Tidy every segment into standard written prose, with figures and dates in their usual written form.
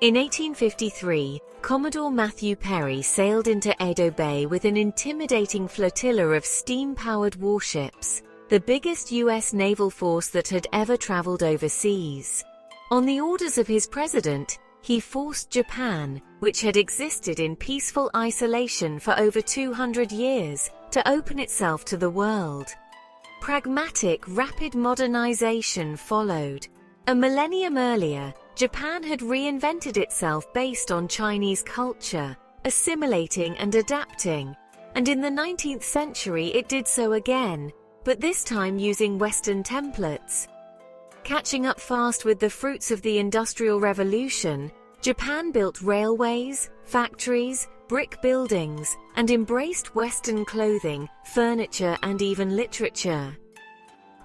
In 1853, Commodore Matthew Perry sailed into Edo Bay with an intimidating flotilla of steam-powered warships, the biggest U.S. naval force that had ever traveled overseas. On the orders of his president, he forced Japan, which had existed in peaceful isolation for over 200 years, to open itself to the world. Pragmatic, rapid modernization followed. A millennium earlier, Japan had reinvented itself based on Chinese culture, assimilating and adapting, and in the 19th century it did so again, but this time using Western templates. Catching up fast with the fruits of the Industrial Revolution, Japan built railways, factories, brick buildings, and embraced Western clothing, furniture, and even literature.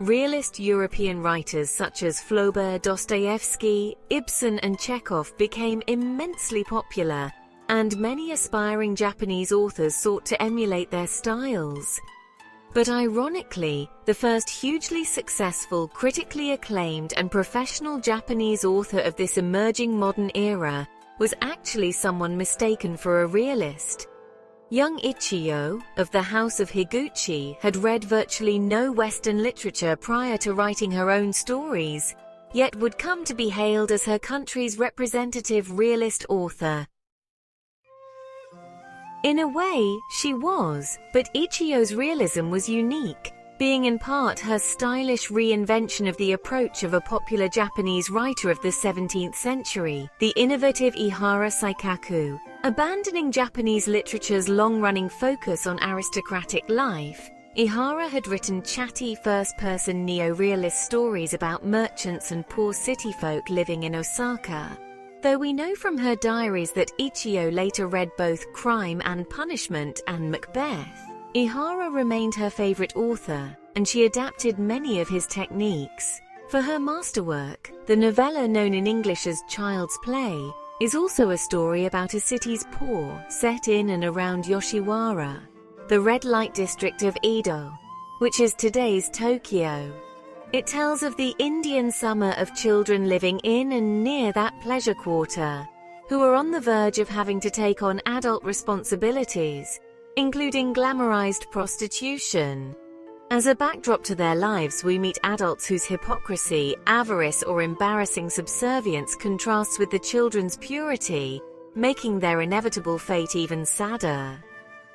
Realist European writers such as Flaubert, Dostoevsky, Ibsen, and Chekhov became immensely popular, and many aspiring Japanese authors sought to emulate their styles. But ironically, the first hugely successful, critically acclaimed, and professional Japanese author of this emerging modern era was actually someone mistaken for a realist. Young Ichiyo, of the House of Higuchi, had read virtually no Western literature prior to writing her own stories, yet would come to be hailed as her country's representative realist author. In a way, she was, but Ichiyo's realism was unique, being in part her stylish reinvention of the approach of a popular Japanese writer of the 17th century, the innovative Ihara Saikaku. Abandoning Japanese literature's long-running focus on aristocratic life, Ihara had written chatty first-person neo-realist stories about merchants and poor city folk living in Osaka. Though we know from her diaries that Ichiyo later read both Crime and Punishment and Macbeth, Ihara remained her favorite author, and she adapted many of his techniques. For her masterwork, the novella known in English as Child's Play is also a story about a city's poor set in and around Yoshiwara, the red light district of Edo, which is today's Tokyo. It tells of the Indian summer of children living in and near that pleasure quarter, who are on the verge of having to take on adult responsibilities, including glamorized prostitution. As a backdrop to their lives, we meet adults whose hypocrisy, avarice, or embarrassing subservience contrasts with the children's purity, making their inevitable fate even sadder.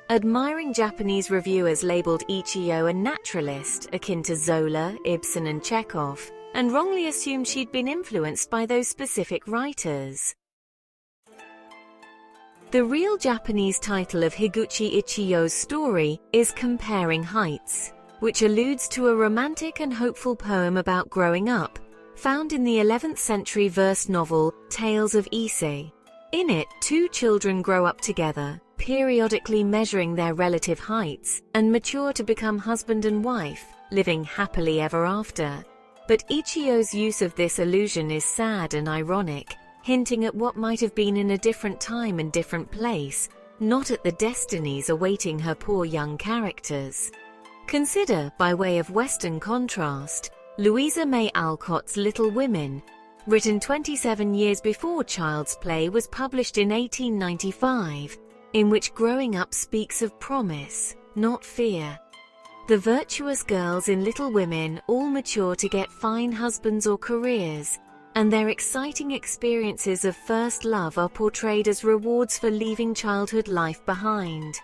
Admiring Japanese reviewers labeled Ichiyo a naturalist, akin to Zola, Ibsen, and Chekhov, and wrongly assumed she'd been influenced by those specific writers. The real Japanese title of Higuchi Ichiyo's story is Comparing Heights, which alludes to a romantic and hopeful poem about growing up, found in the 11th century verse novel Tales of Ise. In it, two children grow up together, periodically measuring their relative heights, and mature to become husband and wife, living happily ever after. But Ichiyo's use of this allusion is sad and ironic, hinting at what might have been in a different time and different place, not at the destinies awaiting her poor young characters. Consider, by way of Western contrast, Louisa May Alcott's Little Women, written 27 years before Child's Play was published in 1895, in which growing up speaks of promise, not fear. The virtuous girls in Little Women all mature to get fine husbands or careers, and their exciting experiences of first love are portrayed as rewards for leaving childhood life behind.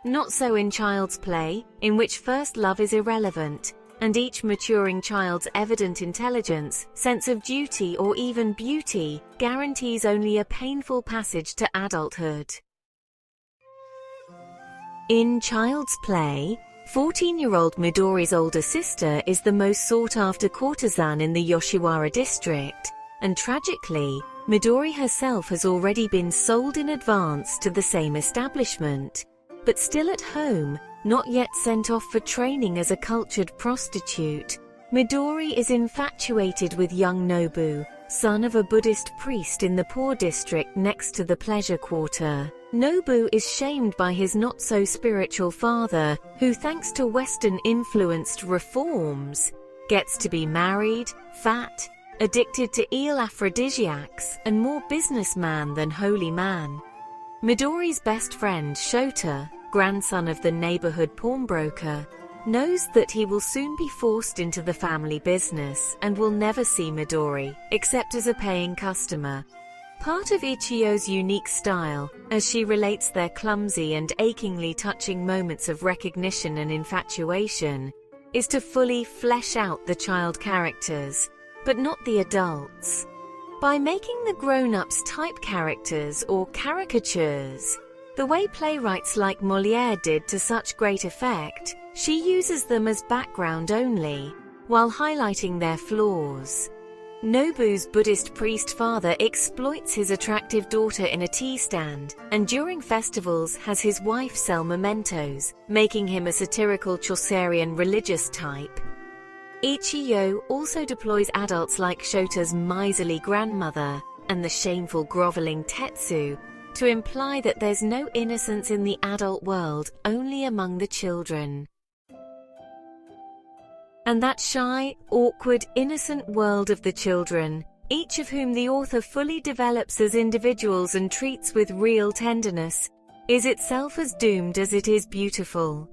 Not so in Child's Play, in which first love is irrelevant, and each maturing child's evident intelligence, sense of duty, or even beauty guarantees only a painful passage to adulthood. In Child's Play, 14-year-old Midori's older sister is the most sought-after courtesan in the Yoshiwara district, and tragically, Midori herself has already been sold in advance to the same establishment. But still at home, not yet sent off for training as a cultured prostitute, Midori is infatuated with young Nobu, son of a Buddhist priest in the poor district next to the pleasure quarter. Nobu is shamed by his not-so-spiritual father, who thanks to Western-influenced reforms, gets to be married, fat, addicted to eel aphrodisiacs, and more businessman than holy man. Midori's best friend Shota, grandson of the neighborhood pawnbroker, knows that he will soon be forced into the family business and will never see Midori, except as a paying customer. Part of Ichiyo's unique style, as she relates their clumsy and achingly touching moments of recognition and infatuation, is to fully flesh out the child characters, but not the adults. By making the grown-ups type characters or caricatures, the way playwrights like Molière did to such great effect, she uses them as background only, while highlighting their flaws. Nobu's Buddhist priest father exploits his attractive daughter in a tea stand, and during festivals has his wife sell mementos, making him a satirical Chaucerian religious type. Ichiyo also deploys adults like Shota's miserly grandmother and the shameful groveling Tetsu to imply that there's no innocence in the adult world, only among the children. And that shy, awkward, innocent world of the children, each of whom the author fully develops as individuals and treats with real tenderness, is itself as doomed as it is beautiful.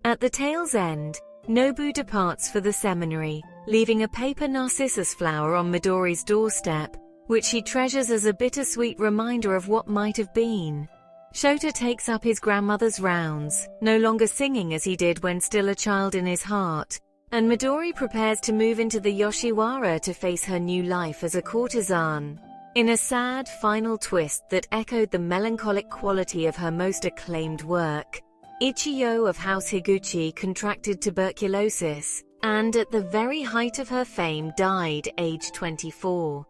At the tale's end, Nobu departs for the seminary, leaving a paper narcissus flower on Midori's doorstep, which he treasures as a bittersweet reminder of what might have been. Shota takes up his grandmother's rounds, no longer singing as he did when still a child in his heart, and Midori prepares to move into the Yoshiwara to face her new life as a courtesan. In a sad final twist that echoed the melancholic quality of her most acclaimed work, Ichiyo of House Higuchi contracted tuberculosis, and at the very height of her fame died aged 24.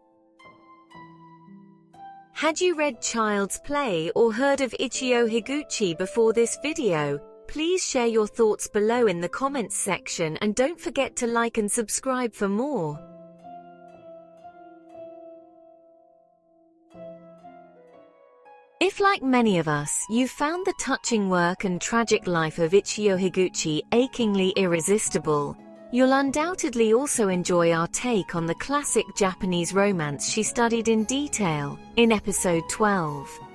Had you read Child's Play or heard of Ichiyo Higuchi before this video? Please share your thoughts below in the comments section and don't forget to like and subscribe for more. If, like many of us, you found the touching work and tragic life of Ichiyo Higuchi achingly irresistible, you'll undoubtedly also enjoy our take on the classic Japanese romance she studied in detail in episode 12.